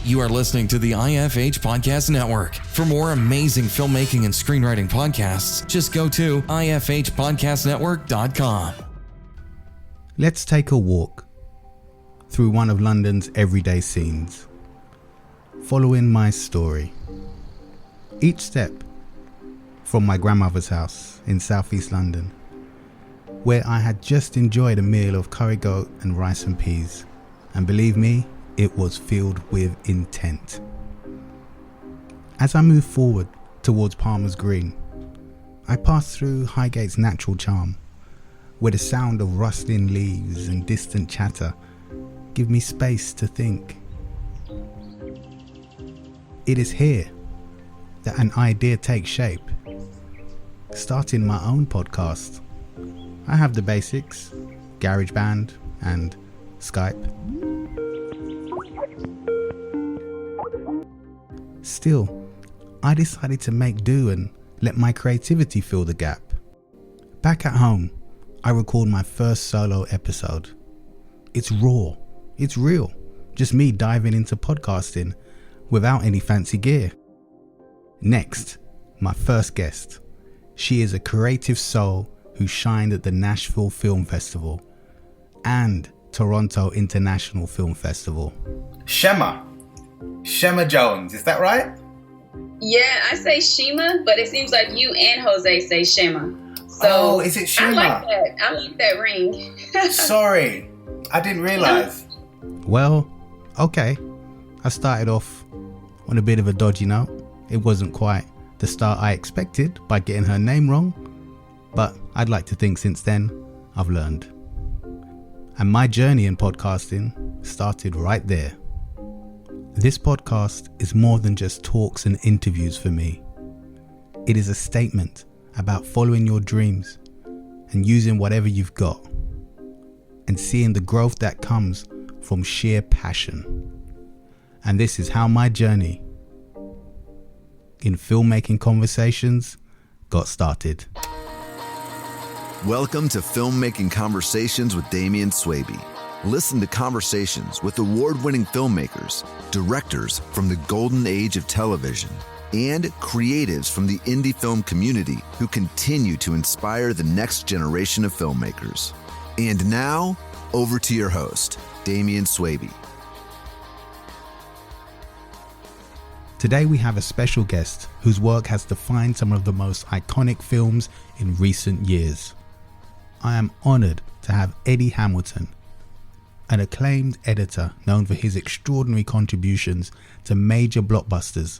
You are listening to the IFH Podcast Network. For more amazing filmmaking and screenwriting podcasts, just go to ifhpodcastnetwork.com. Let's take a walk through one of London's everyday scenes, following my story. Each step from my grandmother's house in southeast London, where I had just enjoyed a meal of curry goat and rice and peas, and believe me, it was filled with intent. As I moved forward towards Palmer's Green, I passed through Highgate's natural charm, where the sound of rustling leaves and distant chatter give me space to think. It is here that an idea takes shape. Starting my own podcast. I have the basics, GarageBand and Skype. Still, I decided to make do and let my creativity fill the gap. Back at home, I record my first solo episode. It's raw, it's real, just me diving into podcasting without any fancy gear. Next, my first guest. She is a creative soul who shined at the Nashville Film Festival and Toronto International Film Festival. Shema Jones, is that right? Yeah, I say Shema, but it seems like you and Jose say Shema. So is it Shema? I like that ring. Sorry, I didn't realize. Well, okay. I started off on a bit of a dodgy note. It wasn't quite the start I expected by getting her name wrong, but I'd like to think since then I've learned. And my journey in podcasting started right there. This podcast is more than just talks and interviews for me. It is a statement about following your dreams and using whatever you've got and seeing the growth that comes from sheer passion. And this is how my journey in filmmaking conversations got started. Welcome to Filmmaking Conversations with Damian Swaby. Listen to conversations with award-winning filmmakers, directors from the golden age of television, and creatives from the indie film community who continue to inspire the next generation of filmmakers. And now, over to your host, Damian Swaby. Today we have a special guest whose work has defined some of the most iconic films in recent years. I am honored to have Eddie Hamilton, an acclaimed editor known for his extraordinary contributions to major blockbusters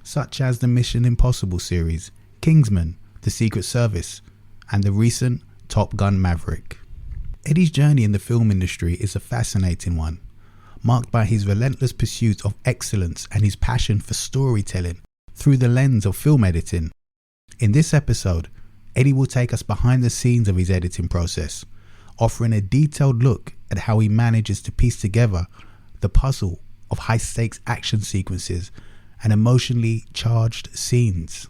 such as the Mission Impossible series, Kingsman, The Secret Service, and the recent Top Gun Maverick. Eddie's journey in the film industry is a fascinating one, marked by his relentless pursuit of excellence and his passion for storytelling through the lens of film editing. In this episode, Eddie will take us behind the scenes of his editing process, offering a detailed look at how he manages to piece together the puzzle of high-stakes action sequences and emotionally charged scenes.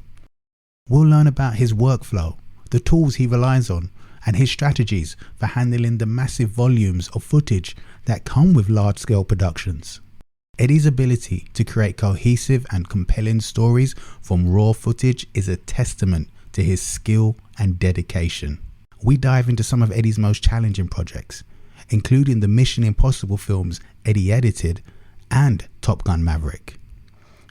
We'll learn about his workflow, the tools he relies on, and his strategies for handling the massive volumes of footage that come with large-scale productions. Eddie's ability to create cohesive and compelling stories from raw footage is a testament to his skill and dedication. We dive into some of Eddie's most challenging projects, including the Mission Impossible films Eddie edited and Top Gun Maverick.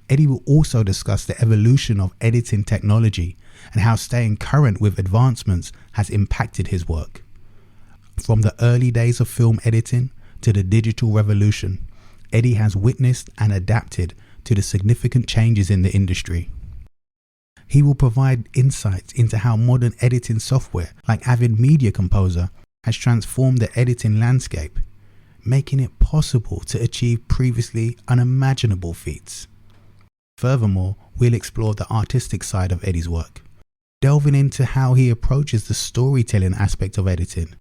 Eddie will also discuss the evolution of editing technology and how staying current with advancements has impacted his work. From the early days of film editing to the digital revolution, Eddie has witnessed and adapted to the significant changes in the industry. He will provide insights into how modern editing software like Avid Media Composer has transformed the editing landscape, making it possible to achieve previously unimaginable feats. Furthermore, we'll explore the artistic side of Eddie's work, delving into how he approaches the storytelling aspect of editing.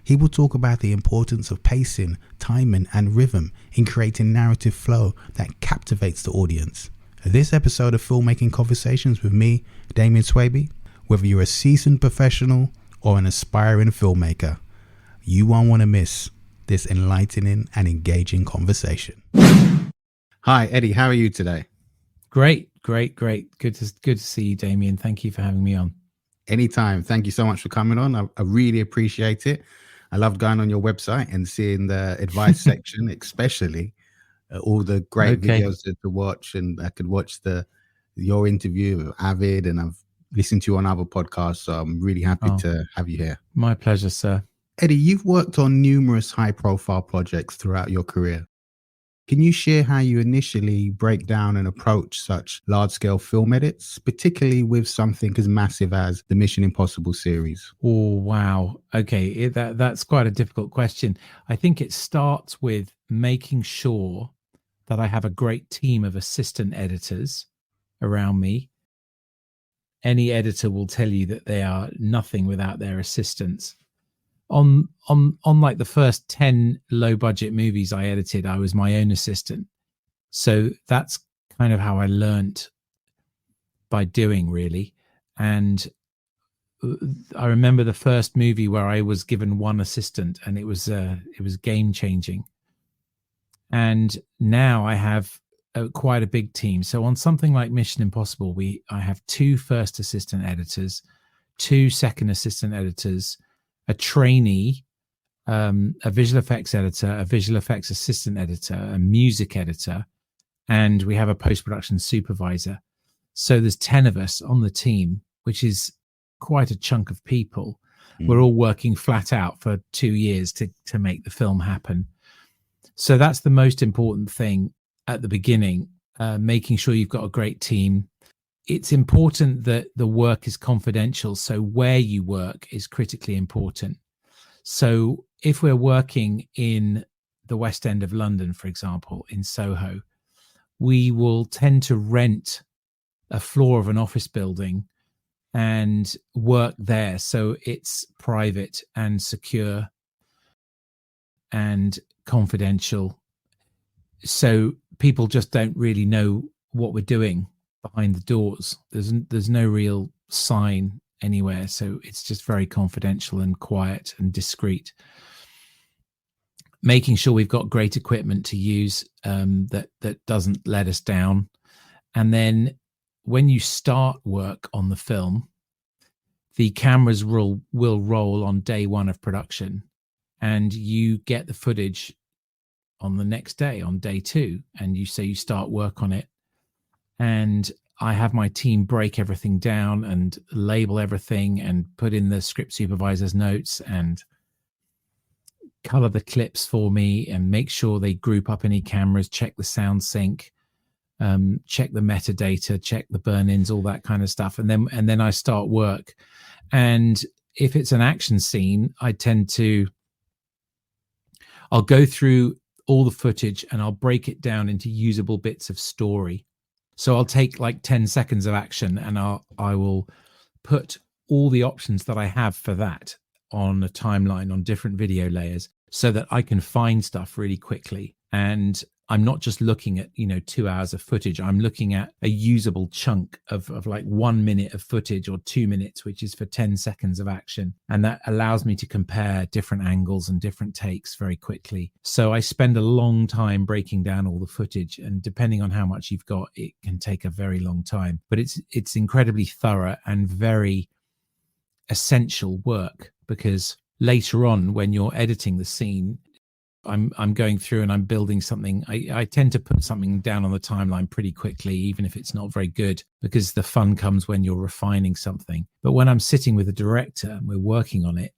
He will talk about the importance of pacing, timing, and rhythm in creating narrative flow that captivates the audience. This episode of Filmmaking Conversations with me, Damian Swaby, whether you're a seasoned professional or an aspiring filmmaker, you won't want to miss this enlightening and engaging conversation. Hi, Eddie. How are you today? Great. Good to see you, Damien. Thank you for having me on. Anytime. Thank you so much for coming on. I really appreciate it. I loved going on your website and seeing the advice section, especially all the great videos to watch. And I could watch your interview with Avid, and I've listened to you on other podcasts. So I'm really happy to have you here. My pleasure, sir. Eddie, you've worked on numerous high-profile projects throughout your career. Can you share how you initially break down and approach such large-scale film edits, particularly with something as massive as the Mission Impossible series? Oh, wow. Okay, that's quite a difficult question. I think it starts with making sure that I have a great team of assistant editors around me. Any editor will tell you that they are nothing without their assistants. On like the first 10 low budget movies I edited, I was my own assistant. So that's kind of how I learned by doing, really. And I remember the first movie where I was given one assistant, and it was game changing. And now I have quite a big team. So on something like Mission Impossible, I have 2 first assistant editors, 2 second assistant editors, a trainee, a visual effects editor, a visual effects assistant editor, a music editor, and we have a post-production supervisor. So there's 10 of us on the team, which is quite a chunk of people. We're all working flat out for 2 years to make the film happen. So that's the most important thing at the beginning, making sure you've got a great team. It's important that the work is confidential. So where you work is critically important. So if we're working in the West End of London, for example, in Soho, we will tend to rent a floor of an office building and work there. So it's private and secure and confidential. So people just don't really know what we're doing behind the doors. There's no real sign anywhere, so it's just very confidential and quiet and discreet. Making sure we've got great equipment to use that doesn't let us down. And then when you start work on the film, the cameras will roll on day 1 of production, and you get the footage on the next day, on day 2, and you start work on it. And I have my team break everything down and label everything and put in the script supervisor's notes and color the clips for me and make sure they group up any cameras, check the sound sync, check the metadata, check the burn-ins, all that kind of stuff. And then I start work. And if it's an action scene, I'll go through all the footage and I'll break it down into usable bits of story. So I'll take like 10 seconds of action and I will put all the options that I have for that on a timeline on different video layers so that I can find stuff really quickly. And I'm not just looking at, 2 hours of footage. I'm looking at a usable chunk of like 1 minute of footage or 2 minutes, which is for 10 seconds of action. And that allows me to compare different angles and different takes very quickly. So I spend a long time breaking down all the footage, and depending on how much you've got, it can take a very long time, but it's incredibly thorough and very essential work, because later on when you're editing the scene, I'm going through and I'm building something. I tend to put something down on the timeline pretty quickly, even if it's not very good, because the fun comes when you're refining something. But when I'm sitting with a director and we're working on it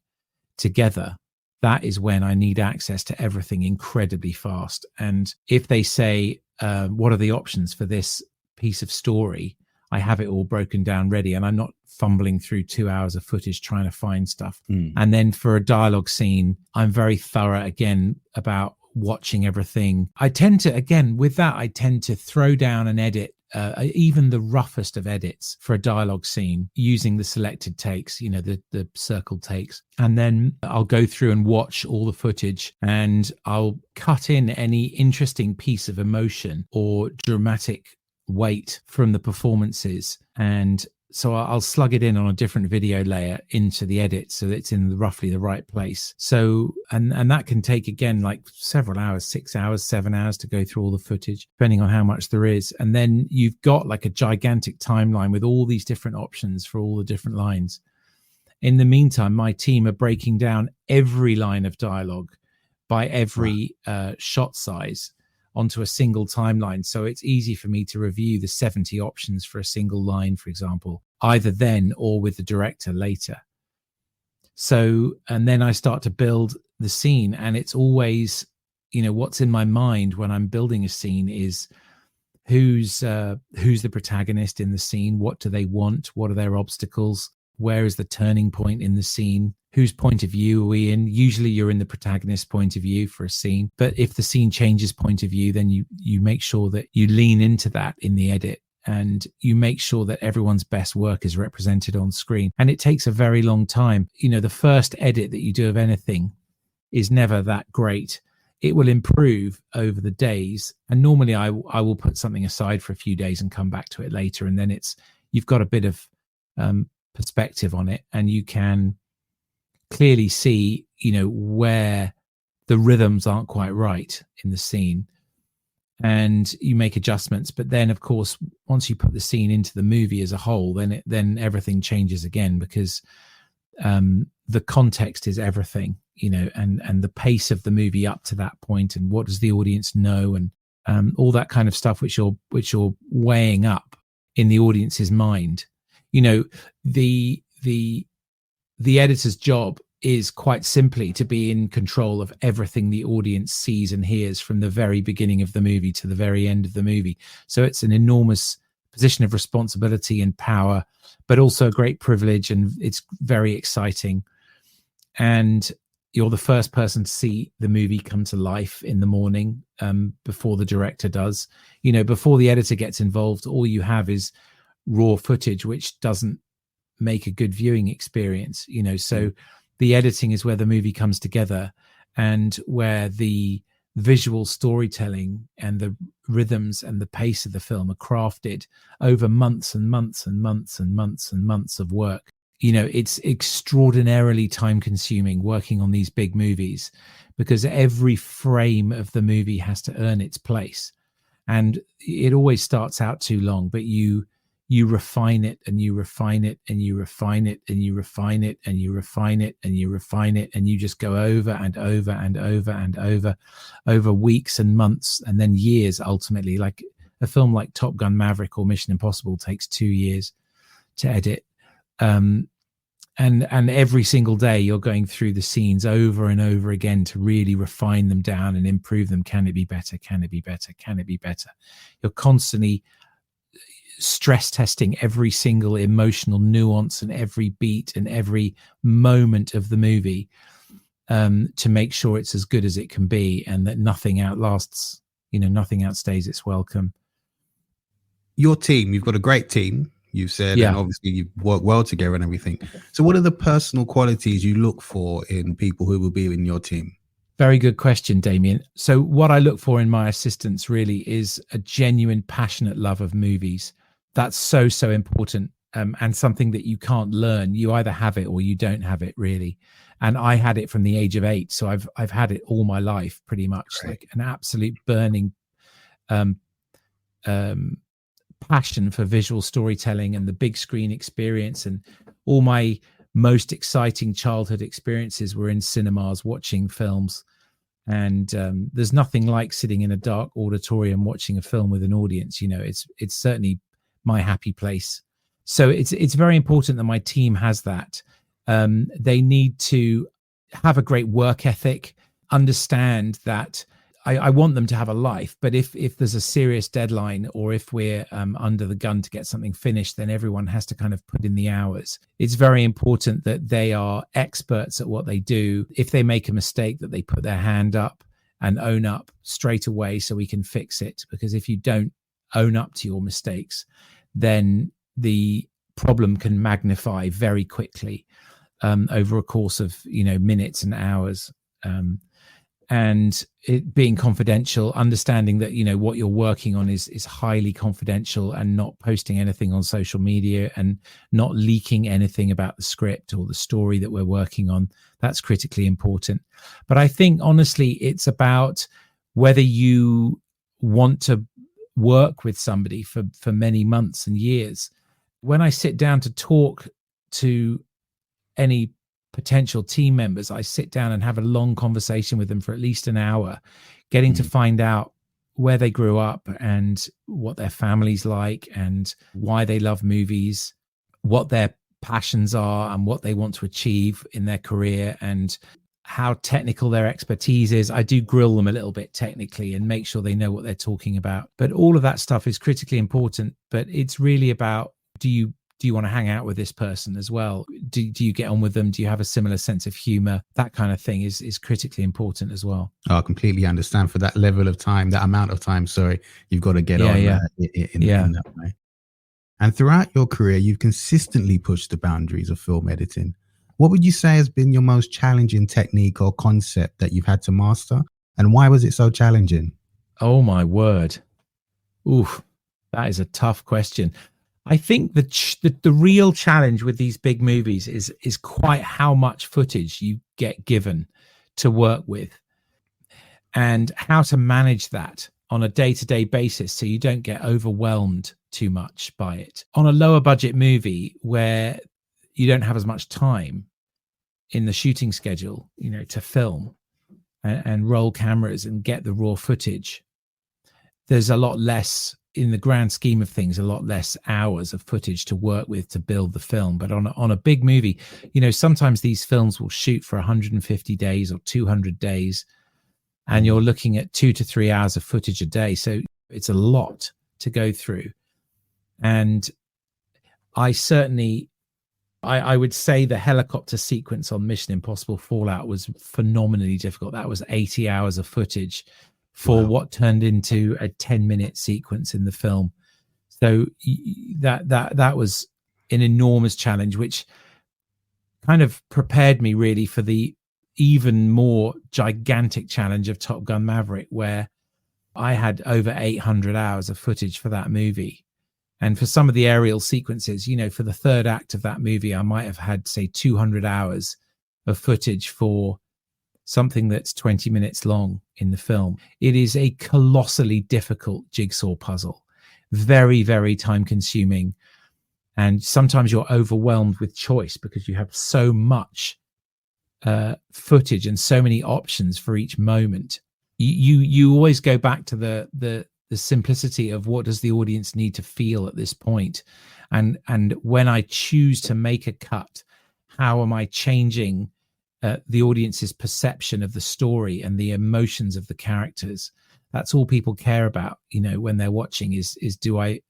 together, that is when I need access to everything incredibly fast. And if they say, what are the options for this piece of story? I have it all broken down ready, and I'm not fumbling through 2 hours of footage trying to find stuff. And then for a dialogue scene, I'm very thorough again about watching everything. I tend to throw down and edit even the roughest of edits for a dialogue scene using the selected takes, the circle takes. And then I'll go through and watch all the footage, and I'll cut in any interesting piece of emotion or dramatic weight from the performances, and So I'll slug it in on a different video layer into the edit so that it's in roughly the right place. So, and that can take, again, like several hours, 6 hours, 7 hours to go through all the footage, depending on how much there is. And then you've got like a gigantic timeline with all these different options for all the different lines. In the meantime, my team are breaking down every line of dialogue by every shot size onto a single timeline. So it's easy for me to review the 70 options for a single line, for example, either then or with the director later. So, and then I start to build the scene, and it's always, what's in my mind when I'm building a scene is who's the protagonist in the scene? What do they want? What are their obstacles? Where is the turning point in the scene? Whose point of view are we in? Usually you're in the protagonist's point of view for a scene. But if the scene changes point of view, then you make sure that you lean into that in the edit, and you make sure that everyone's best work is represented on screen. And it takes a very long time. The first edit that you do of anything is never that great. It will improve over the days. And normally I will put something aside for a few days and come back to it later. And then you've got a bit of perspective on it, and you can clearly see where the rhythms aren't quite right in the scene, and you make adjustments. But then, of course, once you put the scene into the movie as a whole, then everything changes again, because the context is everything, and the pace of the movie up to that point, and what does the audience know, and all that kind of stuff which you're weighing up in the audience's mind. The editor's job is quite simply to be in control of everything the audience sees and hears from the very beginning of the movie to the very end of the movie. So it's an enormous position of responsibility and power, but also a great privilege, and it's very exciting. And you're the first person to see the movie come to life in the morning, before the director does. Before the editor gets involved, all you have is raw footage, which doesn't make a good viewing experience. So the editing is where the movie comes together, and where the visual storytelling and the rhythms and the pace of the film are crafted over months and months and months and months and months of work. It's extraordinarily time consuming working on these big movies, because every frame of the movie has to earn its place, and it always starts out too long, but you refine it, and you refine it, and you refine it, and you refine it, and you refine it, and you refine it, and you just go over and over and over and over weeks and months, and then years. Ultimately, like a film like Top Gun Maverick or Mission Impossible takes 2 years to edit, and every single day you're going through the scenes over and over again to really refine them down and improve them. Can it be better? Can it be better? Can it be better? You're constantly stress testing every single emotional nuance and every beat and every moment of the movie, to make sure it's as good as it can be, and that nothing outlasts, nothing outstays its welcome. Your team, you've got a great team, you've said, and obviously you work well together and everything. So what are the personal qualities you look for in people who will be in your team? Very good question, Damien. So what I look for in my assistants really is a genuine, passionate love of movies. That's so important, and something that you can't learn. You either have it or you don't have it, really. And I had it from the age of 8, so I've had it all my life, pretty much. Right. Like an absolute burning passion for visual storytelling and the big screen experience. And all my most exciting childhood experiences were in cinemas, watching films. And there's nothing like sitting in a dark auditorium watching a film with an audience. It's certainly my happy place. So it's very important that my team has that. They need to have a great work ethic, understand that I want them to have a life, but if there's a serious deadline, or if we're under the gun to get something finished, then everyone has to kind of put in the hours. It's very important that they are experts at what they do. If they make a mistake, that they put their hand up and own up straight away so we can fix it. Because if you don't own up to your mistakes, then the problem can magnify very quickly over a course of minutes and hours. and it being confidential, understanding that, what you're working on is highly confidential, and not posting anything on social media and not leaking anything about the script or the story that we're working on. That's critically important. But I think, honestly, it's about whether you want to work with somebody for many months and years. When I sit down to talk to any potential team members, I sit down and have a long conversation with them for at least an hour, getting to find out where they grew up and what their family's like and why they love movies, what their passions are and what they want to achieve in their career, and how technical their expertise is. I do grill them a little bit technically and make sure they know what they're talking about. But all of that stuff is critically important. But it's really about, do you want to hang out with this person as well? Do you get on with them? Do you have a similar sense of humor? That kind of thing is critically important as well. I completely understand. For that level of time, that amount of time, you've got to get on in that way. And throughout your career, you've consistently pushed the boundaries of film editing. What would you say has been your most challenging technique or concept that you've had to master? And why was it so challenging? Oh, my word. Oof, that is a tough question. I think the real challenge with these big movies is quite how much footage you get given to work with, and how to manage that on a day-to-day basis so you don't get overwhelmed too much by it. On a lower budget movie where you don't have as much time in the shooting schedule, to film and roll cameras and get the raw footage, there's a lot less, in the grand scheme of things, a lot less hours of footage to work with to build the film. But on a big movie, sometimes these films will shoot for 150 days or 200 days, and you're looking at 2 to 3 hours of footage a day. So it's a lot to go through. And I would say the helicopter sequence on Mission Impossible Fallout was phenomenally difficult. That was 80 hours of footage for what turned into a 10-minute sequence in the film. So that was an enormous challenge, which kind of prepared me really for the even more gigantic challenge of Top Gun Maverick, where I had over 800 hours of footage for that movie. And for some of the aerial sequences, for the third act of that movie, I might have had, say, 200 hours of footage for something that's 20 minutes long in the film. It is a colossally difficult jigsaw puzzle, very, very time consuming. And sometimes you're overwhelmed with choice because you have so much footage and so many options for each moment. You always go back to the simplicity of what does the audience need to feel at this point. And when I choose to make a cut, how am I changing the audience's perception of the story and the emotions of the characters? That's all people care about, when they're watching is do I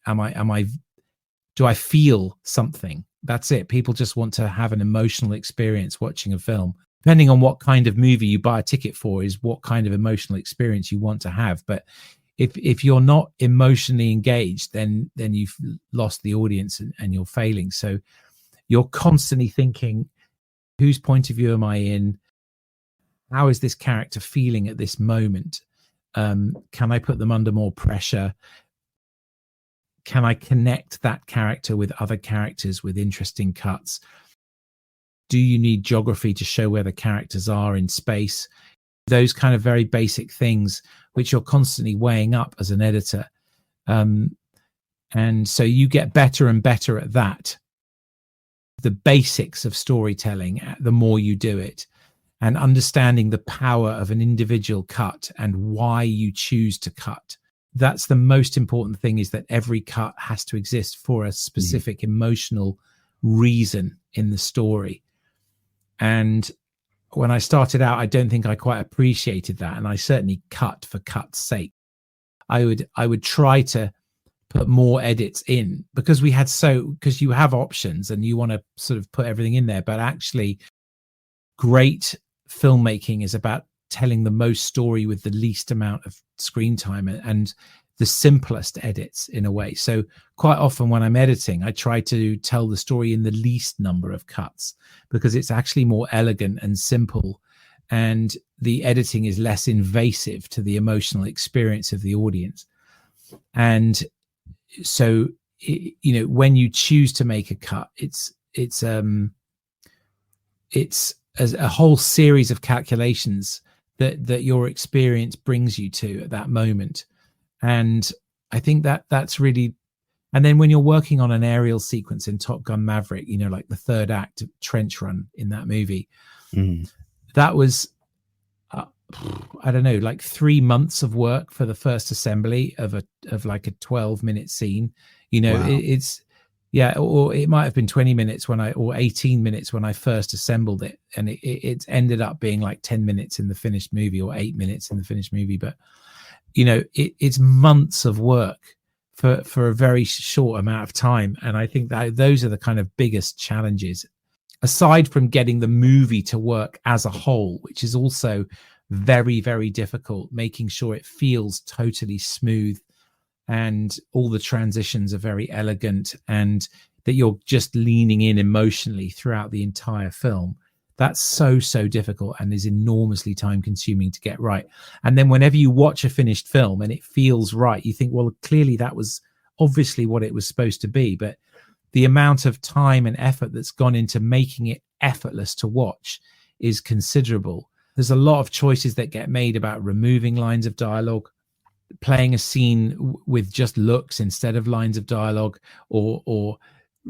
feel something? That's it. People just want to have an emotional experience watching a film. Depending on what kind of movie you buy a ticket for is what kind of emotional experience you want to have. But if you're not emotionally engaged, then you've lost the audience and you're failing. So you're constantly thinking, whose point of view am I in? How is this character feeling at this moment? Can I put them under more pressure? Can I connect that character with other characters with interesting cuts? Do you need geography to show where the characters are in space? Those kind of very basic things which you're constantly weighing up as an editor. And so you get better and better at that. The basics of storytelling, the more you do it, and understanding the power of an individual cut and why you choose to cut. That's the most important thing, is that every cut has to exist for a specific emotional reason in the story. And when I started out, I don't think I quite appreciated that. And I certainly cut for cut's sake. I would try to put more edits in because you have options and you want to sort of put everything in there. But actually, great filmmaking is about telling the most story with the least amount of screen time and the simplest edits in a way. So quite often when I'm editing, I try to tell the story in the least number of cuts because it's actually more elegant and simple and the editing is less invasive to the emotional experience of the audience. And so, when you choose to make a cut, it's a whole series of calculations that your experience brings you to at that moment. And I think that's really, and then when you're working on an aerial sequence in Top Gun Maverick, like the third act trench run in that movie, that was, I don't know, like 3 months of work for the first assembly of like a 12-minute scene. Wow. It's, yeah, or it might have been 20 minutes or 18 minutes when I first assembled it. And it's ended up being like 10 minutes in the finished movie or 8 minutes in the finished movie. But, it's months of work for a very short amount of time. And I think that those are the kind of biggest challenges, aside from getting the movie to work as a whole, which is also very, very difficult, making sure it feels totally smooth and all the transitions are very elegant and that you're just leaning in emotionally throughout the entire film. That's so difficult and is enormously time consuming to get right. And then whenever you watch a finished film and it feels right, you think, well, clearly that was obviously what it was supposed to be. But the amount of time and effort that's gone into making it effortless to watch is considerable. There's a lot of choices that get made about removing lines of dialogue, playing a scene with just looks instead of lines of dialogue, or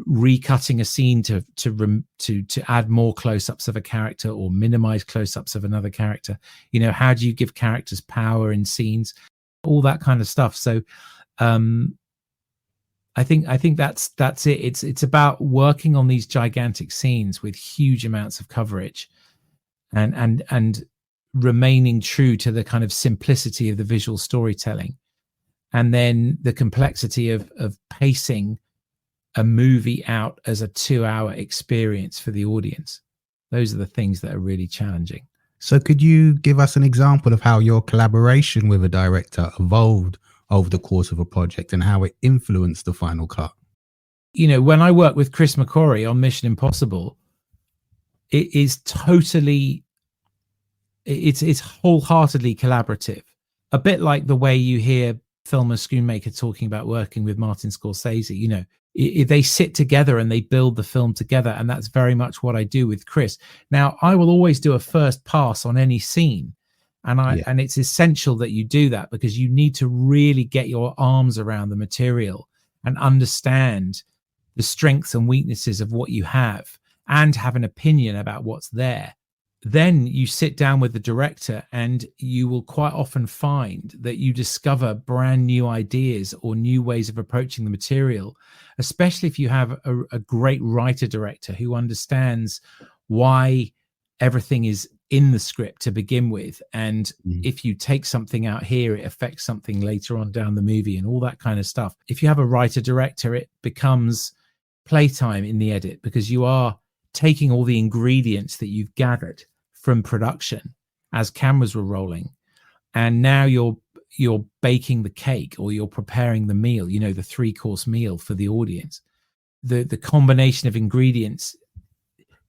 recutting a scene to add more close-ups of a character or minimize close-ups of another character. How do you give characters power in scenes? All that kind of stuff. So I think that's it. It's about working on these gigantic scenes with huge amounts of coverage and remaining true to the kind of simplicity of the visual storytelling, and then the complexity of pacing a movie out as a 2-hour experience for the audience. Those are the things that are really challenging. So could you give us an example of how your collaboration with a director evolved over the course of a project and how it influenced the final cut? When I work with Chris McQuarrie on Mission Impossible, it is totally, it's wholeheartedly collaborative. A bit like the way you hear film and screenmaker talking about working with Martin Scorsese. They sit together and they build the film together, and that's very much what I do with Chris. Now, I will always do a first pass on any scene, and it's essential that you do that because you need to really get your arms around the material and understand the strengths and weaknesses of what you have and have an opinion about what's there. Then you sit down with the director and you will quite often find that you discover brand new ideas or new ways of approaching the material, especially if you have a great writer-director who understands why everything is in the script to begin with. And if you take something out here, it affects something later on down the movie and all that kind of stuff. If you have a writer-director, it becomes playtime in the edit because you are taking all the ingredients that you've gathered from production as cameras were rolling, and now you're baking the cake, or you're preparing the meal, the 3-course meal for the audience. The combination of ingredients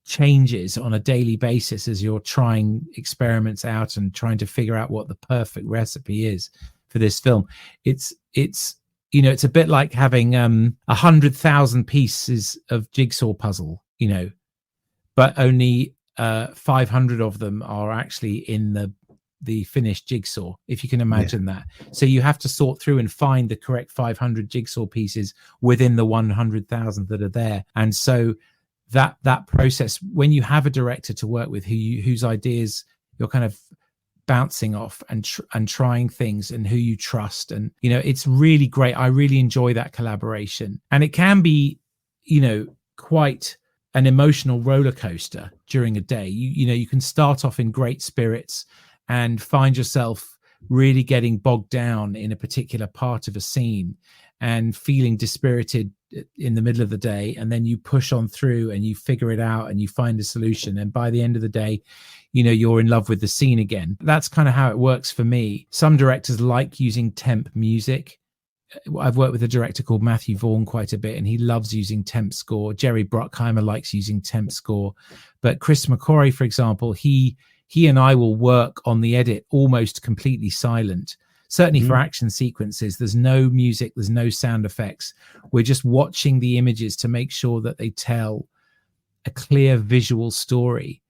changes on a daily basis as you're trying experiments out and trying to figure out what the perfect recipe is for this film. It's a bit like having 100,000 pieces of jigsaw puzzle, but only 500 of them are actually in the finished jigsaw, if you can imagine that. So you have to sort through and find the correct 500 jigsaw pieces within the 100,000 that are there. And so that process, when you have a director to work with whose ideas you're kind of bouncing off and trying things, and who you trust, and it's really great. I really enjoy that collaboration, and it can be quite an emotional roller coaster during a day. You can start off in great spirits and find yourself really getting bogged down in a particular part of a scene and feeling dispirited in the middle of the day, and then you push on through and you figure it out and you find a solution, and by the end of the day you're in love with the scene again. That's kind of how it works for me. Some directors like using temp music. I've worked with a director called Matthew Vaughn quite a bit, and he loves using temp score. Jerry Bruckheimer likes using temp score, but Chris McQuarrie, for example, he he and I will work on the edit almost completely silent. Certainly for action sequences, there's no music, there's no sound effects. We're just watching the images to make sure that they tell a clear visual story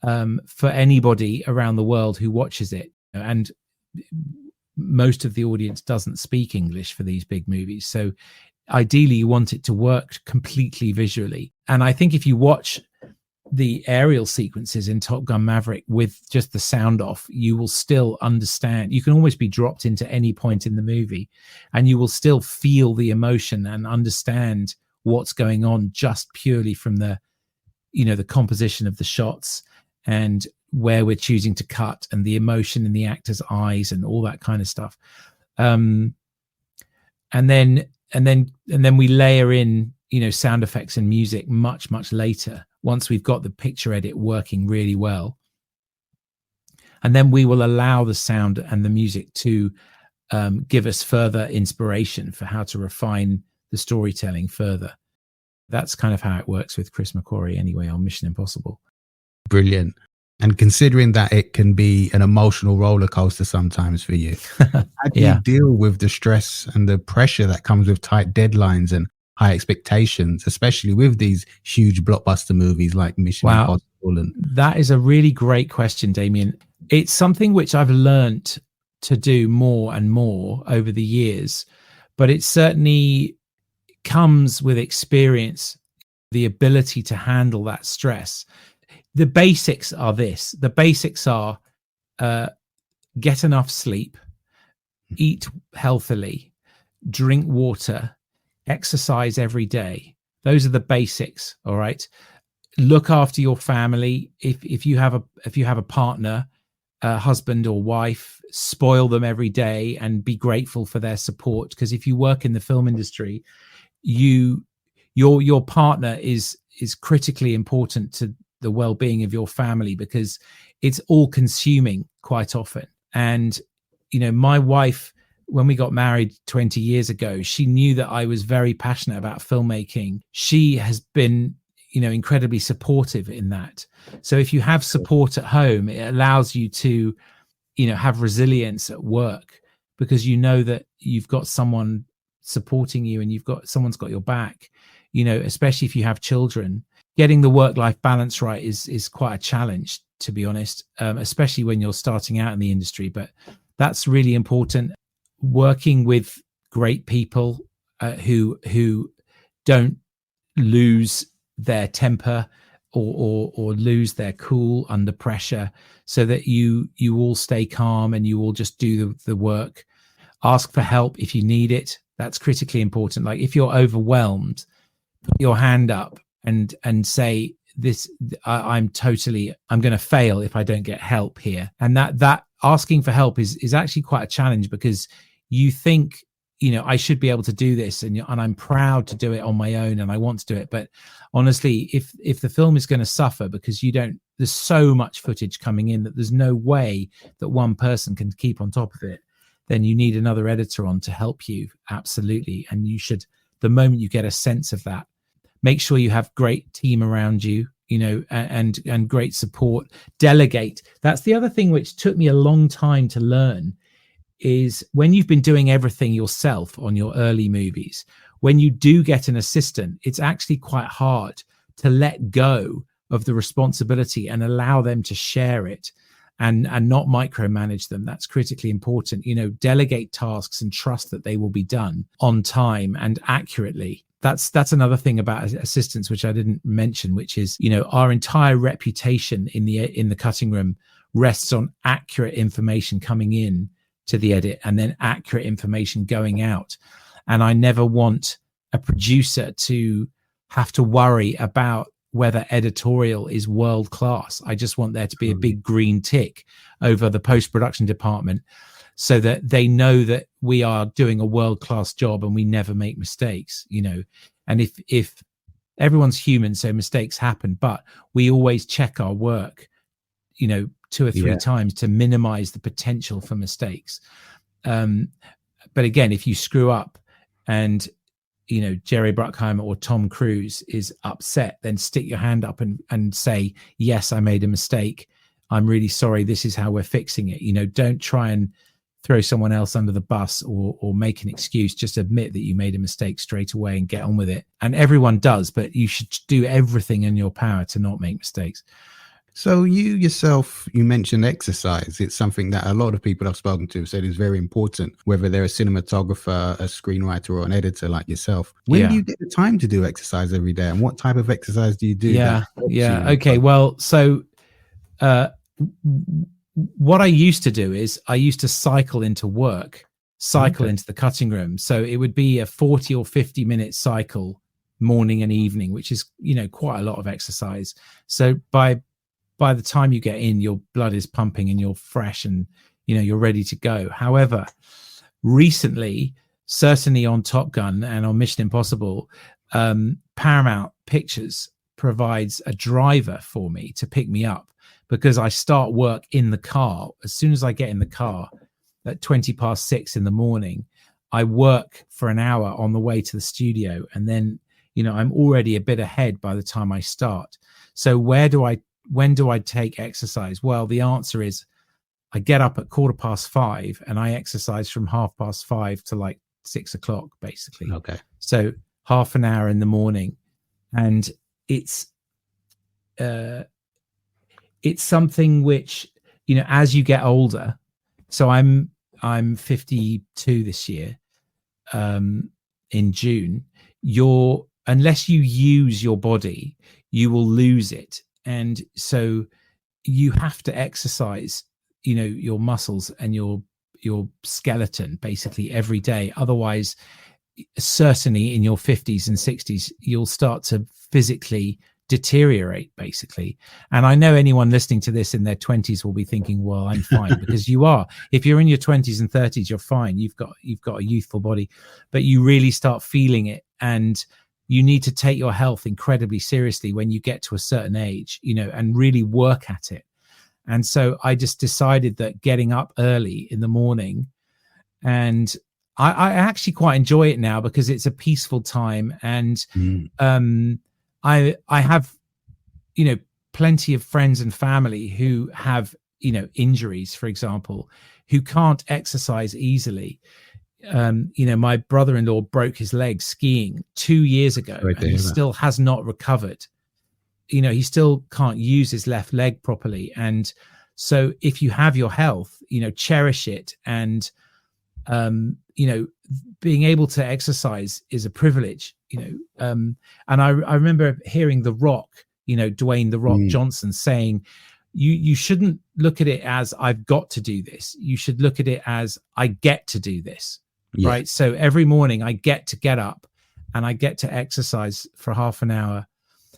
for anybody around the world who watches it. And most of the audience doesn't speak English for these big movies. So ideally you want it to work completely visually. And I think if you watch the aerial sequences in Top Gun Maverick with just the sound off, you will still understand. You can almost be dropped into any point in the movie and you will still feel the emotion and understand what's going on just purely from the, you know, the composition of the shots and where we're choosing to cut and the emotion in the actor's eyes and all that kind of stuff. And then we layer in, you know, sound effects and music much, much later, once we've got the picture edit working really well. And then we will allow the sound and the music to give us further inspiration for how to refine the storytelling further. That's kind of how it works with Chris McQuarrie anyway on Mission Impossible. Brilliant. And considering that it can be an emotional roller coaster sometimes for you, how do you deal with the stress and the pressure that comes with tight deadlines and high expectations, especially with these huge blockbuster movies like Mission Impossible? And that is a really great question, Damien. It's something which I've learned to do more and more over the years, but it certainly comes with experience, the ability to handle that stress. The basics are this. The basics are get enough sleep, eat healthily, drink water, exercise every day. Those are the basics. All right. Look after your family. If you have a partner, a husband or wife, spoil them every day and be grateful for their support. Because if you work in the film industry, your partner is critically important to the well-being of your family, because it's all consuming quite often. And, you know, my wife, when we got married 20 years ago, she knew that I was very passionate about filmmaking. She has been, you know, incredibly supportive in that. So if you have support at home, it allows you to, you know, have resilience at work, because you know that you've got someone supporting you and someone's got your back, you know, especially if you have children. Getting the work-life balance right is quite a challenge, to be honest, especially when you're starting out in the industry. But that's really important. Working with great people who don't lose their temper or lose their cool under pressure, so that you all stay calm and you all just do the work. Ask for help if you need it. That's critically important. Like if you're overwhelmed, put your hand up and say, I'm going to fail if I don't get help here. And that asking for help is actually quite a challenge, because you think, you know, I should be able to do this, and I'm proud to do it on my own and I want to do it. But honestly, if the film is going to suffer because there's so much footage coming in that there's no way that one person can keep on top of it, then you need another editor on to help you. Absolutely. And you should, the moment you get a sense of that, make sure you have great team around you, you know, and great support. Delegate. That's the other thing which took me a long time to learn, is when you've been doing everything yourself on your early movies, when you do get an assistant, it's actually quite hard to let go of the responsibility and allow them to share it and not micromanage them. That's critically important. You know, delegate tasks and trust that they will be done on time and accurately. That's another thing about assistants, which I didn't mention, which is, you know, our entire reputation in the cutting room rests on accurate information coming in to the edit and then accurate information going out. And I never want a producer to have to worry about whether editorial is world class. I just want there to be a big green tick over the post-production department, so that they know that we are doing a world-class job and we never make mistakes, you know. And if everyone's human, so mistakes happen, but we always check our work, you know, 2 or 3 times to minimize the potential for mistakes. But again, if you screw up and, you know, Jerry Bruckheimer or Tom Cruise is upset, then stick your hand up and say, yes, I made a mistake. I'm really sorry, this is how we're fixing it. Don't try and throw someone else under the bus or make an excuse. Just admit that you made a mistake straight away and get on with it. And everyone does, but you should do everything in your power to not make mistakes. So you yourself, you mentioned exercise. It's something that a lot of people I've spoken to have said is very important, whether they're a cinematographer, a screenwriter, or an editor like yourself. When do you get the time to do exercise every day, and what type of exercise do you do? Okay. Well, so what I used to do is I used to cycle into work, into the cutting room. So it would be a 40 or 50 minute cycle morning and evening, which is, quite a lot of exercise. So by the time you get in, your blood is pumping and you're fresh and, you're ready to go. However, recently, certainly on Top Gun and on Mission Impossible, Paramount Pictures provides a driver for me to pick me up, because I start work in the car. As soon as I get in the car at 6:20 in the morning, I work for an hour on the way to the studio. And then, I'm already a bit ahead by the time I start. So when do I take exercise? Well, the answer is I get up at 5:15 and I exercise from 5:30 to like 6 o'clock, basically. Okay. So half an hour in the morning. And it's something which, as you get older, so I'm 52 this year, in June, unless you use your body, you will lose it. And so you have to exercise, your muscles and your skeleton basically every day. Otherwise, certainly in your 50s and 60s, you'll start to physically deteriorate basically. And I know anyone listening to this in their 20s will be thinking, well, I'm fine, because you are. If you're in your 20s and 30s, you're fine. You've got a youthful body, but you really start feeling it. And you need to take your health incredibly seriously when you get to a certain age, and really work at it. And so I just decided that getting up early in the morning, and I actually quite enjoy it now because it's a peaceful time. And I have, plenty of friends and family who have, injuries, for example, who can't exercise easily. My brother-in-law broke his leg skiing 2 years ago, and he still has not recovered. He still can't use his left leg properly. And so if you have your health, cherish it. And, being able to exercise is a privilege, and I remember hearing The Rock, Dwayne "The Rock" Johnson saying, you shouldn't look at it as I've got to do this. You should look at it as I get to do this. Yeah. Right. So every morning I get to get up and I get to exercise for half an hour.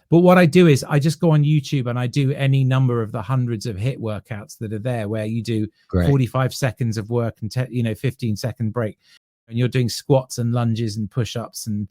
But what I do is I just go on YouTube and I do any number of the hundreds of HIIT workouts that are there, where you do 45 seconds of work and 15-second break, and you're doing squats and lunges and push-ups and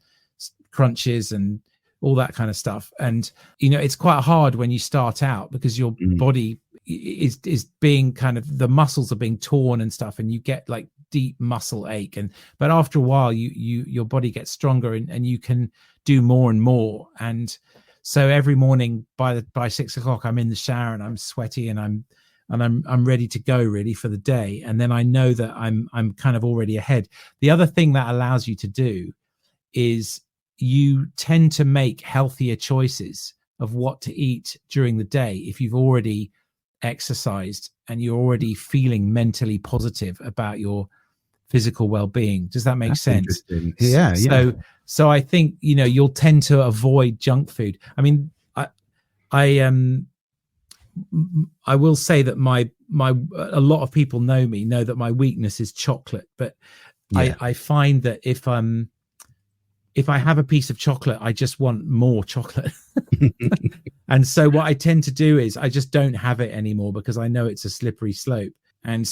crunches and all that kind of stuff. And it's quite hard when you start out, because your body is being the muscles are being torn and stuff, and you get like deep muscle ache. But after a while, your body gets stronger and you can do more and more. And so every morning by 6 o'clock, I'm in the shower and I'm sweaty and I'm ready to go really for the day. And then I know that I'm kind of already ahead. The other thing that allows you to do is you tend to make healthier choices of what to eat during the day if you've already exercised and you're already feeling mentally positive about your physical well-being. Does that make sense? Yeah. So I think, you'll tend to avoid junk food. I mean, I will say that a lot of people know that my weakness is chocolate, but I find that if I have a piece of chocolate, I just want more chocolate. And so what I tend to do is I just don't have it anymore, because I know it's a slippery slope. And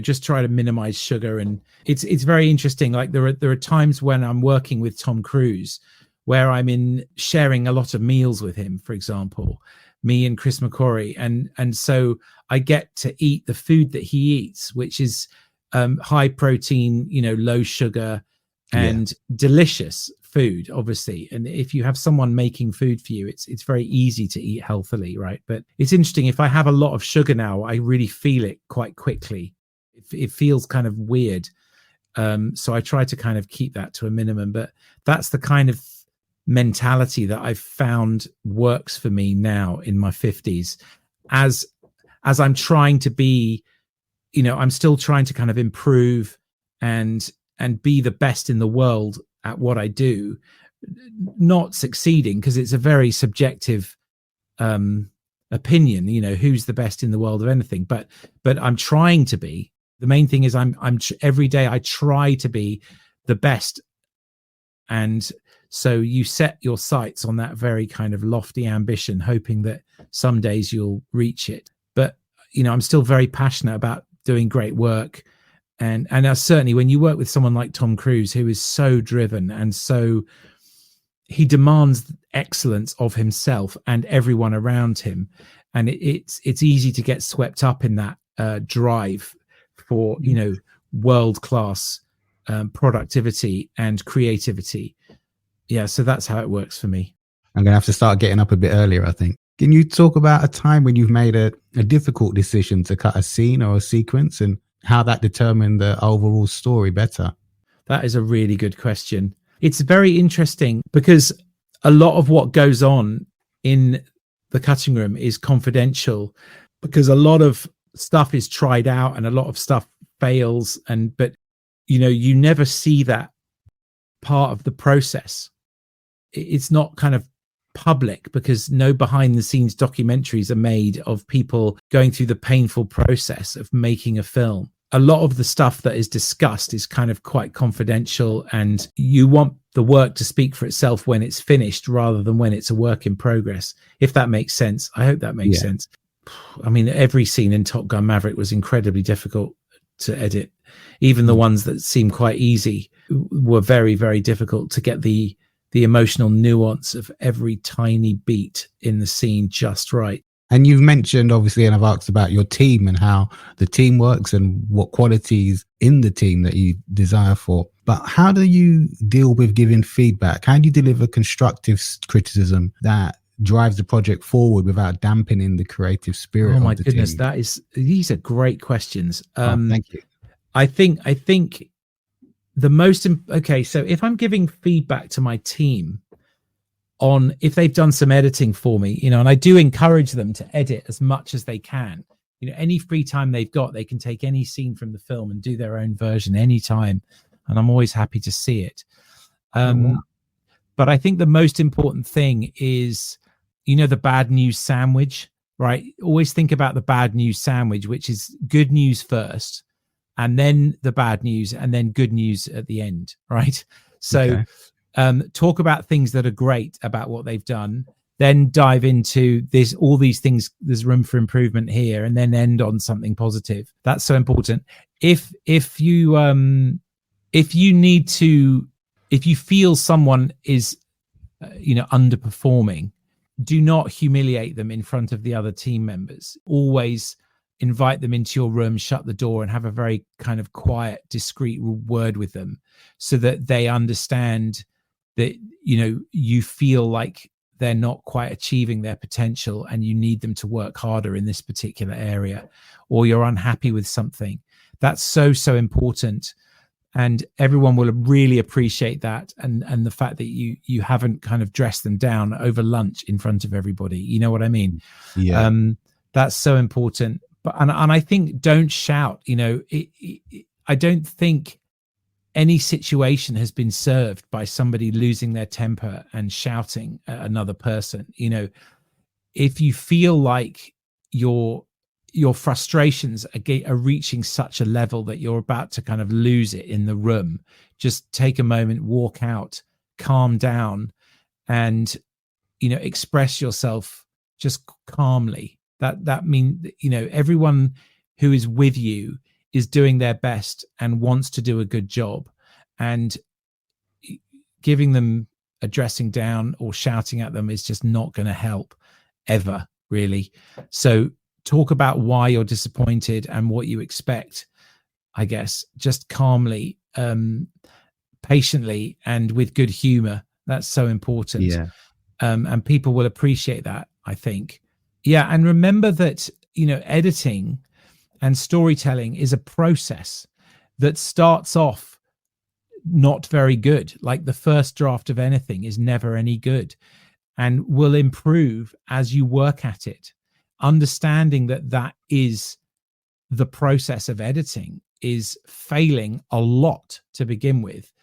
just try to minimize sugar. And it's very interesting. Like there are times when I'm working with Tom Cruise where I'm sharing a lot of meals with him, for example, me and Chris McQuarrie. And so I get to eat the food that he eats, which is high protein, low sugar and delicious food, obviously, and if you have someone making food for you, it's very easy to eat healthily, right? But it's interesting, if I have a lot of sugar now, I really feel it quite quickly. It feels kind of weird. So I try to kind of keep that to a minimum, but that's the kind of mentality that I've found works for me now in my 50s, as I'm trying to be, I'm still trying to kind of improve and be the best in the world at what I do, not succeeding, because it's a very subjective opinion, who's the best in the world of anything, but I'm trying to be. The main thing is I'm every day I try to be the best. And so you set your sights on that very kind of lofty ambition, hoping that some days you'll reach it. But, I'm still very passionate about doing great work. And certainly when you work with someone like Tom Cruise, who is so driven and so he demands excellence of himself and everyone around him. And it's easy to get swept up in that drive for, world-class productivity and creativity. Yeah, so that's how it works for me. I'm going to have to start getting up a bit earlier, I think. Can you talk about a time when you've made a difficult decision to cut a scene or a sequence, and how that determined the overall story better? That is a really good question. It's very interesting because a lot of what goes on in the cutting room is confidential, because a lot of stuff is tried out and a lot of stuff fails. But you never see that part of the process. It's not kind of public, because no behind the scenes documentaries are made of people going through the painful process of making a film. A lot of the stuff that is discussed is kind of quite confidential, and you want the work to speak for itself when it's finished rather than when it's a work in progress, if that makes sense. I hope that makes sense. I mean, every scene in Top Gun Maverick was incredibly difficult to edit. Even the ones that seem quite easy were very, very difficult to get the emotional nuance of every tiny beat in the scene just right. And you've mentioned, obviously, and I've asked about your team and how the team works and what qualities in the team that you desire for. But how do you deal with giving feedback? How do you deliver constructive criticism that drives the project forward without dampening the creative spirit? Oh my goodness, team? These are great questions. Thank you. I think the most okay. So if I'm giving feedback to my team on if they've done some editing for me, and I do encourage them to edit as much as they can. Any free time they've got, they can take any scene from the film and do their own version anytime, and I'm always happy to see it. But I think the most important thing is, the bad news sandwich, right? Always think about the bad news sandwich, which is good news first, and then the bad news, and then good news at the end, right? So talk about things that are great about what they've done, then dive into all these things, there's room for improvement here, and then end on something positive. That's so important. If you feel someone is underperforming, do not humiliate them in front of the other team members. Always invite them into your room, shut the door, and have a very kind of quiet, discreet word with them, so that they understand that you feel like they're not quite achieving their potential and you need them to work harder in this particular area, or you're unhappy with something. That's so important, and everyone will really appreciate that, and the fact that you haven't kind of dressed them down over lunch in front of everybody. You know what I mean? Yeah. That's so important. But and I think don't shout. I don't think any situation has been served by somebody losing their temper and shouting at another person. If you feel like your frustrations are reaching such a level that you're about to kind of lose it in the room, just take a moment, walk out, calm down, and express yourself just calmly. That means everyone who is with you is doing their best and wants to do a good job, and giving them a dressing down or shouting at them is just not going to help ever, really. So talk about why you're disappointed and what you expect, I guess, just calmly, patiently, and with good humor, That's so important. Yeah. And people will appreciate that, I think. Yeah. And remember that, editing and storytelling is a process that starts off not very good. Like the first draft of anything is never any good and will improve as you work at it. Understanding that is the process of editing, is failing a lot to begin with,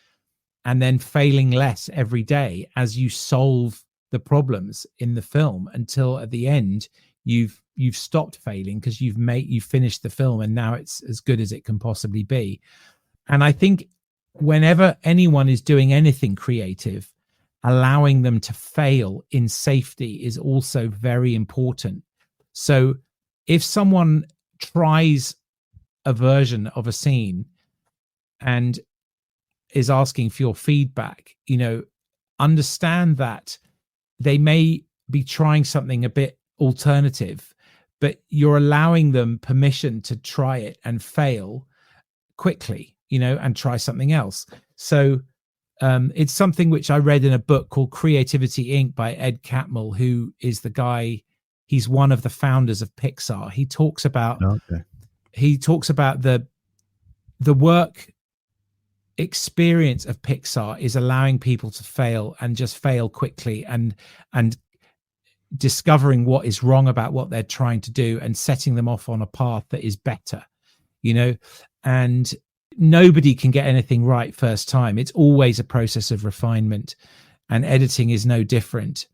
and then failing less every day as you solve the problems in the film, until at the end you've stopped failing because you've finished the film and now it's as good as it can possibly be. And I think whenever anyone is doing anything creative, allowing them to fail in safety is also very important. So if someone tries a version of a scene and is asking for your feedback, understand that they may be trying something a bit alternative, but you're allowing them permission to try it and fail quickly, and try something else. So it's something which I read in a book called Creativity Inc. by Ed Catmull, who is the guy, he's one of the founders of Pixar. He talks about the work experience of Pixar is allowing people to fail and just fail quickly and discovering what is wrong about what they're trying to do and setting them off on a path that is better, and nobody can get anything right first time. It's always a process of refinement, and editing is no different.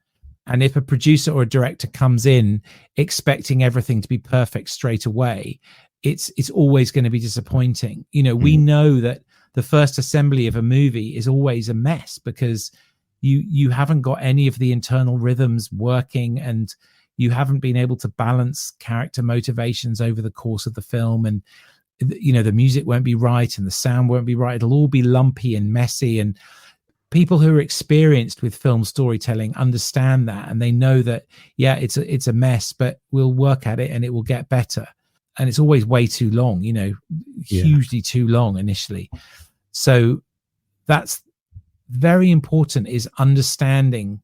And if a producer or a director comes in expecting everything to be perfect straight away, it's always going to be disappointing. We know that the first assembly of a movie is always a mess because you haven't got any of the internal rhythms working, and you haven't been able to balance character motivations over the course of the film. And the music won't be right and the sound won't be right. It'll all be lumpy and messy. And people who are experienced with film storytelling understand that, and they know that, yeah, it's a mess, but we'll work at it and it will get better. And it's always way too long, hugely too long initially. So that's very important, is understanding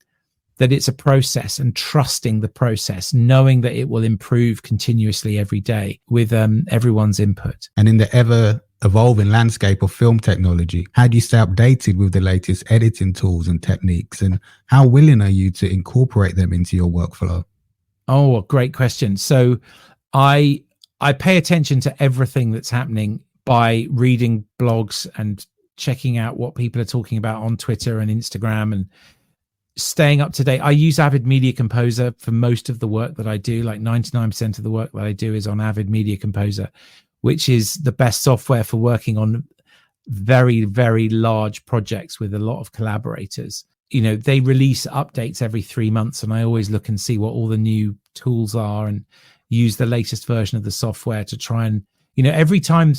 that it's a process and trusting the process, knowing that it will improve continuously every day with everyone's input. And in the ever evolving landscape of film technology, how do you stay updated with the latest editing tools and techniques, and how willing are you to incorporate them into your workflow? Oh, great question. So I pay attention to everything that's happening by reading blogs and checking out what people are talking about on Twitter and Instagram and staying up to date. I use Avid Media Composer for most of the work that I do. Like 99% of the work that I do is on Avid Media Composer, which is the best software for working on very, very large projects with a lot of collaborators. They release updates every 3 months, and I always look and see what all the new tools are and use the latest version of the software to try and, every time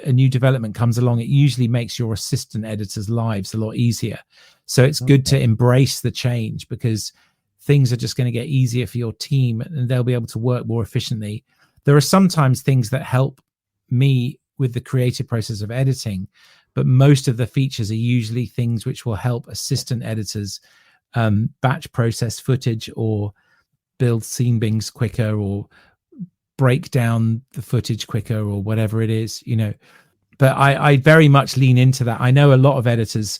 a new development comes along, it usually makes your assistant editors' lives a lot easier. So it's good to embrace the change, because things are just going to get easier for your team and they'll be able to work more efficiently. There are sometimes things that help me with the creative process of editing, but most of the features are usually things which will help assistant editors batch process footage or build scene bings quicker or break down the footage quicker or whatever it is, but I very much lean into that. I know a lot of editors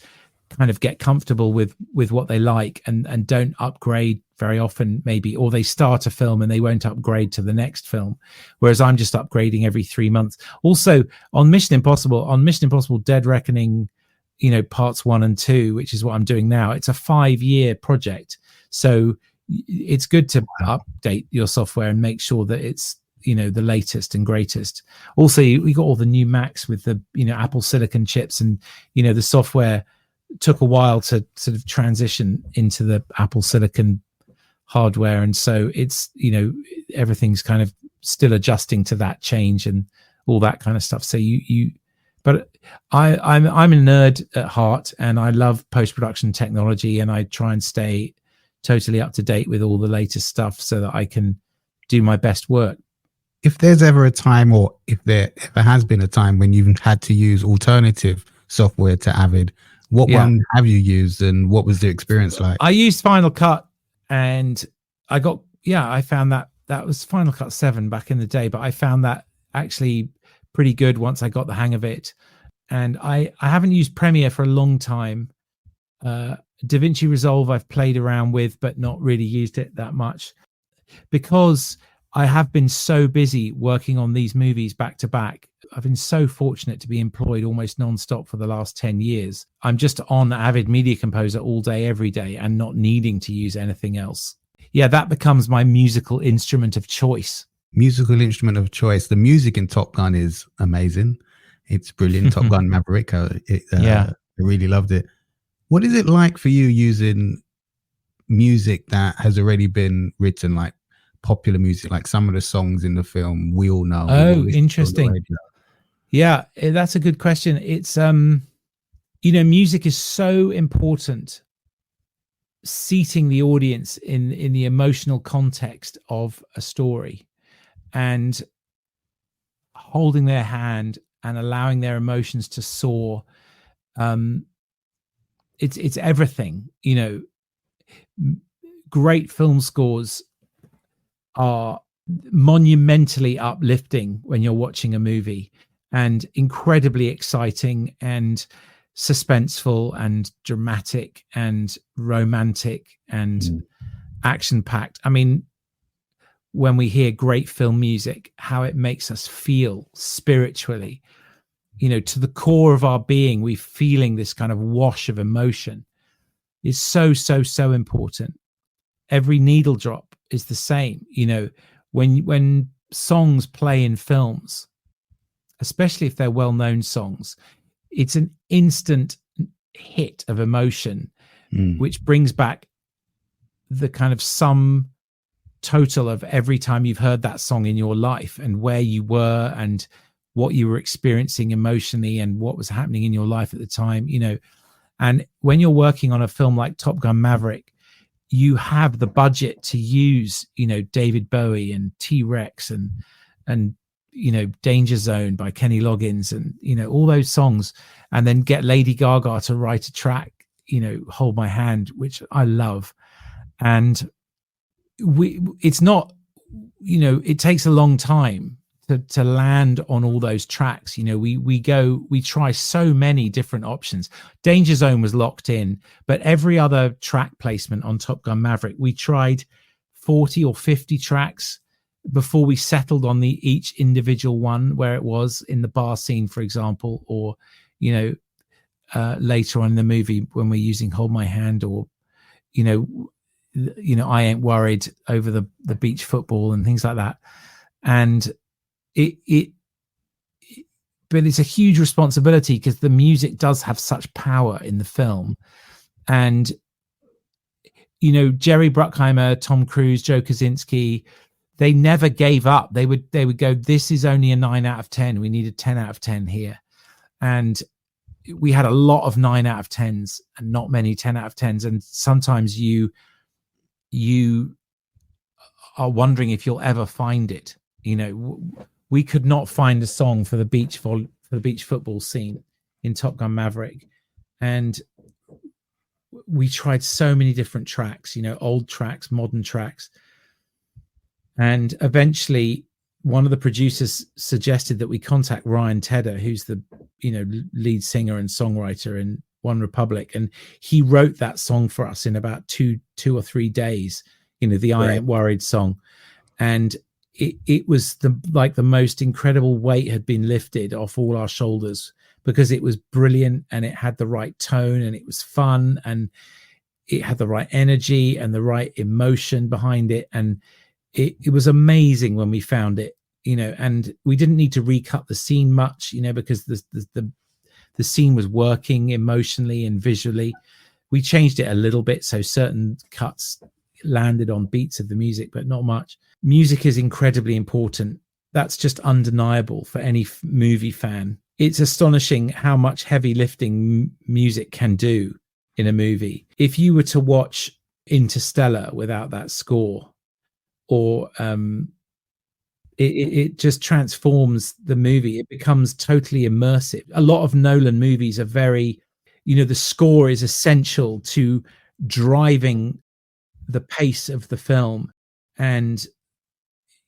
kind of get comfortable with what they like and don't upgrade very often, maybe, or they start a film and they won't upgrade to the next film, whereas I'm just upgrading every 3 months. Also on Mission Impossible Dead Reckoning, parts 1 and 2, which is what I'm doing now, it's a 5-year project, so it's good to update your software and make sure that it's the latest and greatest. Also, we got all the new Macs with the Apple Silicon chips, and the software took a while to sort of transition into the Apple Silicon hardware, and so it's everything's kind of still adjusting to that change and all that kind of stuff. So but I'm a nerd at heart, and I love post-production technology, and I try and stay totally up to date with all the latest stuff so that I can do my best work. If there's ever a time, or if there ever has been a time when you've had to use alternative software to Avid, What Yeah. one have you used, and what was the experience like? I used Final Cut, and I found that was Final Cut 7 back in the day, but I found that actually pretty good once I got the hang of it. And I haven't used Premiere for a long time. DaVinci Resolve I've played around with, but not really used it that much, because I have been so busy working on these movies back to back. I've been so fortunate to be employed almost non-stop for the last 10 years. I'm just on Avid Media Composer all day, every day, and not needing to use anything else. Yeah, that becomes my musical instrument of choice. Musical instrument of choice. The music in Top Gun is amazing. It's brilliant. Top Gun Maverick. I really loved it. What is it like for you using music that has already been written, like popular music, like some of the songs in the film we all know? Oh, interesting. Yeah, that's a good question. It's music is so important, seating the audience in the emotional context of a story and holding their hand and allowing their emotions to soar. It's everything. Great film scores are monumentally uplifting when you're watching a movie, and incredibly exciting and suspenseful and dramatic and romantic and action packed. I mean, when we hear great film music, how it makes us feel spiritually, to the core of our being, we feeling this kind of wash of emotion is so, so, so important. Every needle drop is the same. When songs play in films, especially if they're well-known songs, it's an instant hit of emotion, which brings back the kind of sum total of every time you've heard that song in your life and where you were and what you were experiencing emotionally and what was happening in your life at the time. And when you're working on a film like Top Gun Maverick, you have the budget to use, David Bowie and T-Rex and Danger Zone by Kenny Loggins and, all those songs, and then get Lady Gaga to write a track, Hold My Hand, which I love. And it's not, it takes a long time to land on all those tracks. We try so many different options. Danger Zone was locked in, but every other track placement on Top Gun Maverick, we tried 40 or 50 tracks before we settled on each individual one, where it was in the bar scene, for example, or, later on in the movie when we're using Hold My Hand, or, I Ain't Worried over the beach football and things like that. And but it's a huge responsibility because the music does have such power in the film. And, Jerry Bruckheimer, Tom Cruise, Joe Kosinski, they never gave up. They would go, this is only a 9 out of 10. We need a 10 out of 10 here. And we had a lot of 9 out of 10s and not many 10 out of 10s. And sometimes you are wondering if you'll ever find it. We could not find a song for the beach football scene in Top Gun Maverick, and we tried so many different tracks, old tracks, modern tracks, and eventually one of the producers suggested that we contact Ryan Tedder, who's the lead singer and songwriter in One Republic, and he wrote that song for us in about two or 3 days. The I Ain't Worried song, and it was the most incredible weight had been lifted off all our shoulders, because it was brilliant and it had the right tone and it was fun and it had the right energy and the right emotion behind it. And it was amazing when we found it, and we didn't need to recut the scene much, because the scene was working emotionally and visually. We changed it a little bit, so certain cuts landed on beats of the music, but not much. Music is incredibly important. That's just undeniable for any movie fan. It's astonishing how much heavy lifting music can do in a movie. If you were to watch Interstellar without that score, or it just transforms the movie. It becomes totally immersive. A lot of Nolan movies are very, the score is essential to driving the pace of the film and,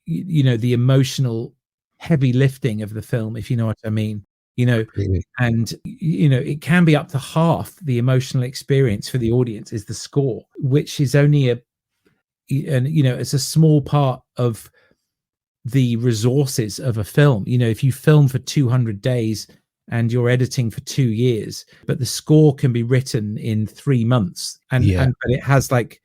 the emotional heavy lifting of the film, if you know what I mean. Really? And it can be up to half the emotional experience for the audience is the score, which is only it's a small part of the resources of a film. If you film for 200 days and you're editing for 2 years, but the score can be written in 3 months, but it has like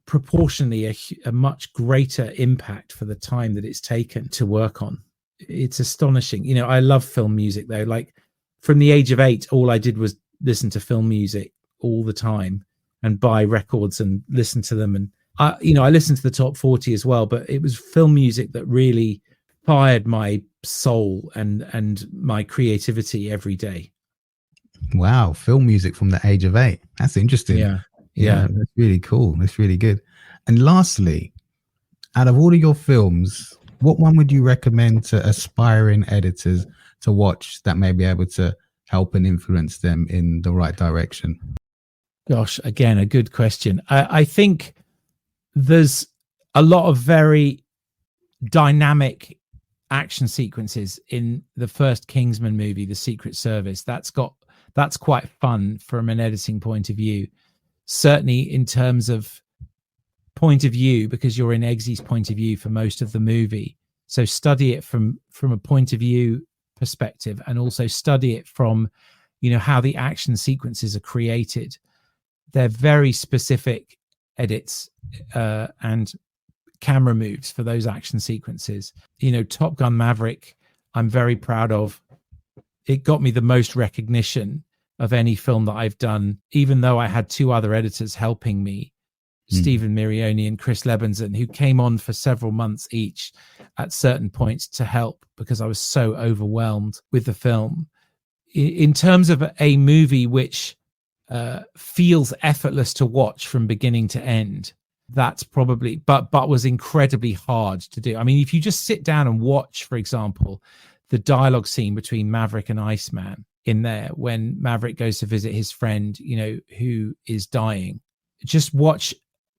proportionally a much greater impact for the time that it's taken to work on. It's astonishing. I love film music though. Like from the age of 8, all I did was listen to film music all the time and buy records and listen to them. And I listened to the top 40 as well, but it was film music that really fired my soul and my creativity every day. Wow. Film music from the age of 8. That's interesting. Yeah. That's really cool. That's really good. And lastly, out of all of your films, what one would you recommend to aspiring editors to watch that may be able to help and influence them in the right direction? Gosh, again, a good question. I think there's a lot of very dynamic action sequences in the first Kingsman movie, The Secret Service. That's quite fun from an editing point of view. Certainly in terms of point of view, because you're in Eggsy's point of view for most of the movie. So study it from a point of view perspective, and also study it from, how the action sequences are created. They're very specific edits and camera moves for those action sequences. Top Gun Maverick, I'm very proud of. It got me the most recognition of any film that I've done, even though I had 2 other editors helping me, Stephen Mirioni and Chris Lebenson, who came on for several months each at certain points to help because I was so overwhelmed with the film. In terms of a movie which feels effortless to watch from beginning to end, that's probably, but was incredibly hard to do. I mean, if you just sit down and watch, for example, the dialogue scene between Maverick and Iceman in there, when Maverick goes to visit his friend, who is dying, just watch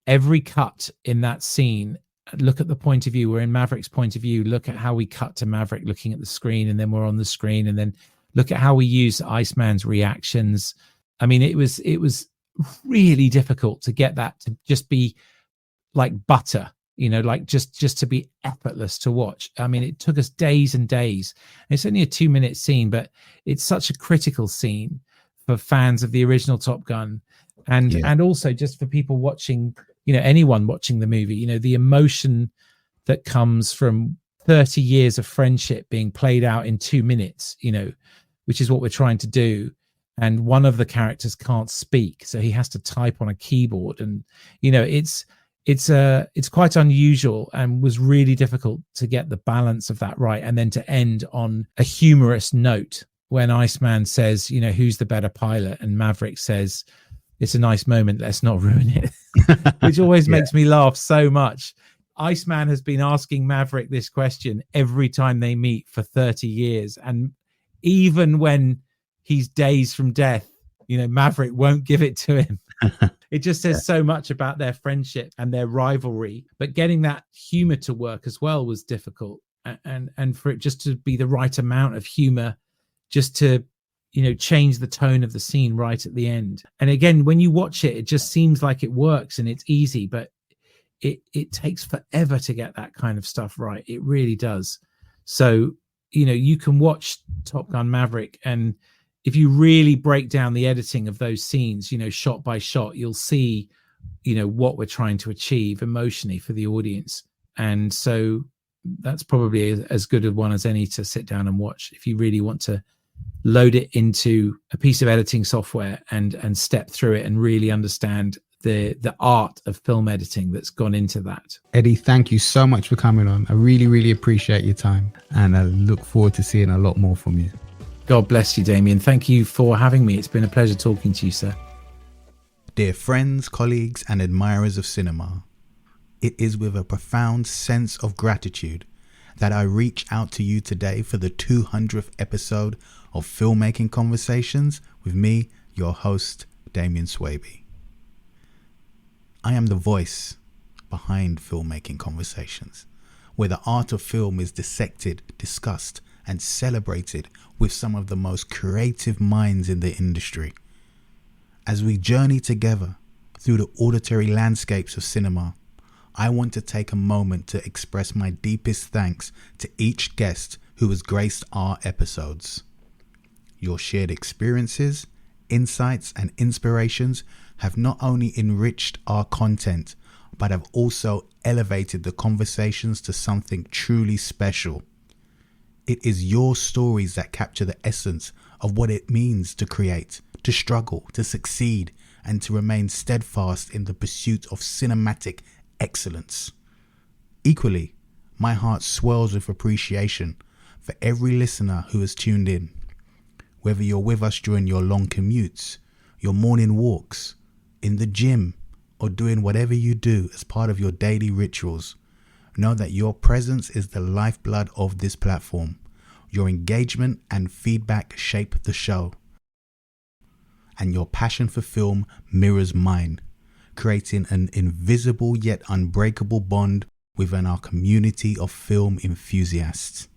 every cut in that scene. Look at the point of view. We're in Maverick's point of view. Look at how we cut to Maverick looking at the screen, and then we're on the screen, and then look at how we use Iceman's reactions. I mean, it was really difficult to get that to just be like butter, like just to be effortless to watch. I mean, it took us days and days. It's only a 2-minute scene, but it's such a critical scene for fans of the original Top Gun, and also just for people watching, anyone watching the movie, the emotion that comes from 30 years of friendship being played out in 2 minutes, which is what we're trying to do. And one of the characters can't speak, so he has to type on a keyboard, and it's quite unusual and was really difficult to get the balance of that right, and then to end on a humorous note when Iceman says, who's the better pilot, and Maverick says, it's a nice moment, let's not ruin it, which always makes me laugh so much. Iceman has been asking Maverick this question every time they meet for 30 years, and even when he's days from death, Maverick won't give it to him. It just says so much about their friendship and their rivalry. But getting that humor to work as well was difficult, and for it just to be the right amount of humor, just to change the tone of the scene right at the end. And again, when you watch it, it just seems like it works and it's easy, but it takes forever to get that kind of stuff right. It really does. So you can watch Top Gun Maverick, and if you really break down the editing of those scenes, shot by shot, you'll see, what we're trying to achieve emotionally for the audience. And so that's probably as good a one as any to sit down and watch if you really want to load it into a piece of editing software and step through it and really understand the art of film editing that's gone into that. Eddie, thank you so much for coming on. I really, really appreciate your time, and I look forward to seeing a lot more from you. God bless you, Damien. Thank you for having me. It's been a pleasure talking to you, sir. Dear friends, colleagues, and admirers of cinema, it is with a profound sense of gratitude that I reach out to you today for the 200th episode of Filmmaking Conversations with me, your host, Damien Swaby. I am the voice behind filmmaking conversations, where the art of film is dissected, discussed, and celebrated with some of the most creative minds in the industry. As we journey together through the auditory landscapes of cinema, I want to take a moment to express my deepest thanks to each guest who has graced our episodes. Your shared experiences, insights, and inspirations have not only enriched our content, but have also elevated the conversations to something truly special. It is your stories that capture the essence of what it means to create, to struggle, to succeed, and to remain steadfast in the pursuit of cinematic excellence. Equally, my heart swells with appreciation for every listener who has tuned in. Whether you're with us during your long commutes, your morning walks, in the gym, or doing whatever you do as part of your daily rituals, know that your presence is the lifeblood of this platform. Your engagement and feedback shape the show. And your passion for film mirrors mine, creating an invisible yet unbreakable bond within our community of film enthusiasts.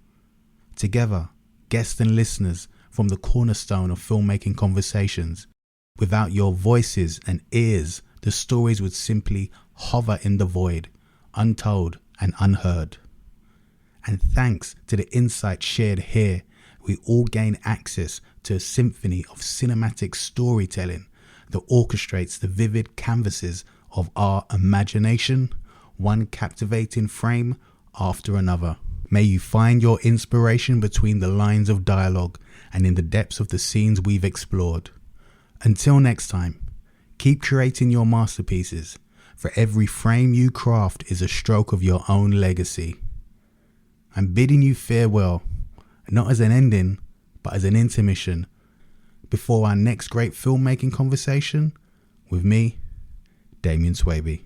Together, guests and listeners from the cornerstone of filmmaking conversations, without your voices and ears, the stories would simply hover in the void, untold and unheard. And thanks to the insight shared here, we all gain access to a symphony of cinematic storytelling that orchestrates the vivid canvases of our imagination, one captivating frame after another. May you find your inspiration between the lines of dialogue and in the depths of the scenes we've explored. Until next time, keep creating your masterpieces, for every frame you craft is a stroke of your own legacy. I'm bidding you farewell, not as an ending, but as an intermission, before our next great filmmaking conversation with me, Damien Swaby.